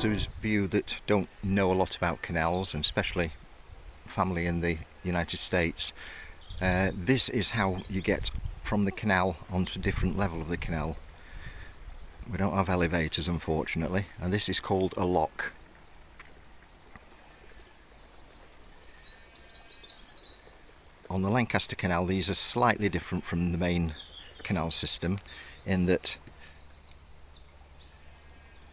those of you that don't know a lot about canals, and especially family in the United States, this is how you get from the canal onto a different level of the canal. We don't have elevators, unfortunately, and this is called a lock. On the Lancaster Canal, these are slightly different from the main canal system in that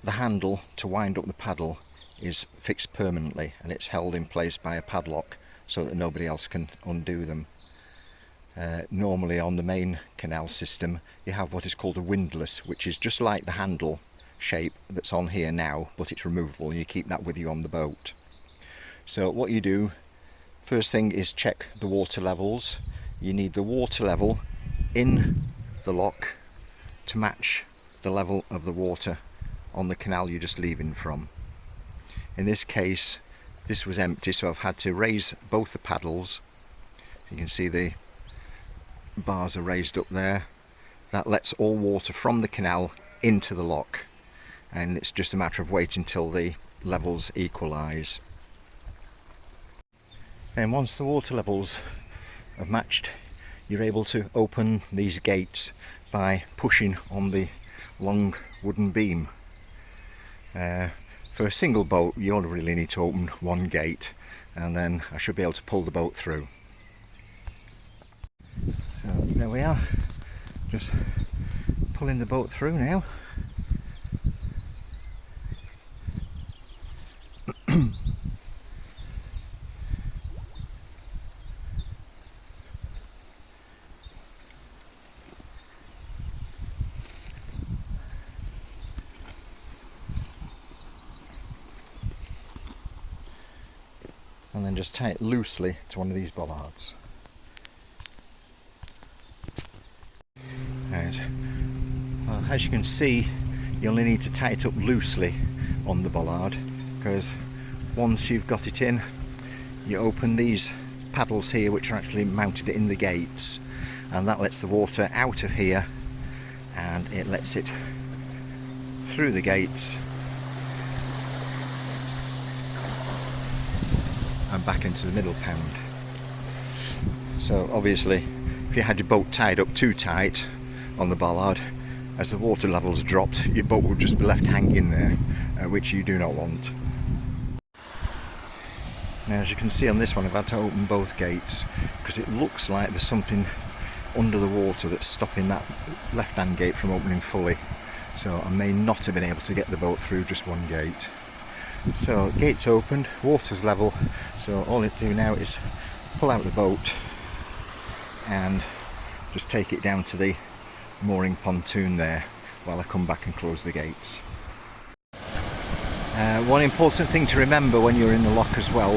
the handle to wind up the paddle is fixed permanently and it's held in place by a padlock so that nobody else can undo them. Normally on the main canal system you have what is called a windlass, which is just like the handle shape that's on here now, but it's removable and you keep that with you on the boat. So what you do, first thing is check the water levels. You need the water level in the lock to match the level of the water on the canal you're just leaving from. In this case this was empty, so I've had to raise both the paddles. You can see the bars are raised up there. That lets all water from the canal into the lock, and it's just a matter of waiting till the levels equalise. Then once the water levels have matched, you're able to open these gates by pushing on the long wooden beam. For a single boat you only really need to open one gate, and then I should be able to pull the boat through. So there we are, just pulling the boat through now. And then just tie it loosely to one of these bollards. Right. Well, as you can see, you only need to tie it up loosely on the bollard, because once you've got it in, you open these paddles here which are actually mounted in the gates, and that lets the water out of here and it lets it through the gates and back into the middle pound. So obviously if you had your boat tied up too tight on the bollard, as the water levels dropped, your boat would just be left hanging there, which you do not want. Now as you can see on this one, I've had to open both gates because it looks like there's something under the water that's stopping that left hand gate from opening fully, so I may not have been able to get the boat through just one gate. So gates opened, water's level, so all I do now is pull out the boat and just take it down to the mooring pontoon there while I come back and close the gates. One important thing to remember when you're in the lock as well,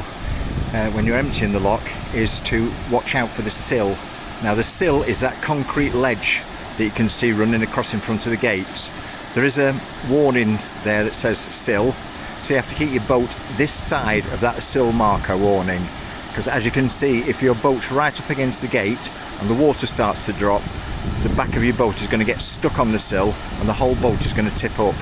when you're emptying the lock, is to watch out for the sill. Now the sill is that concrete ledge that you can see running across in front of the gates. There is a warning there that says sill, so you have to keep your boat this side of that sill marker warning, because as you can see, if your boat's right up against the gate and the water starts to drop, the back of your boat is going to get stuck on the sill and the whole boat is going to tip up.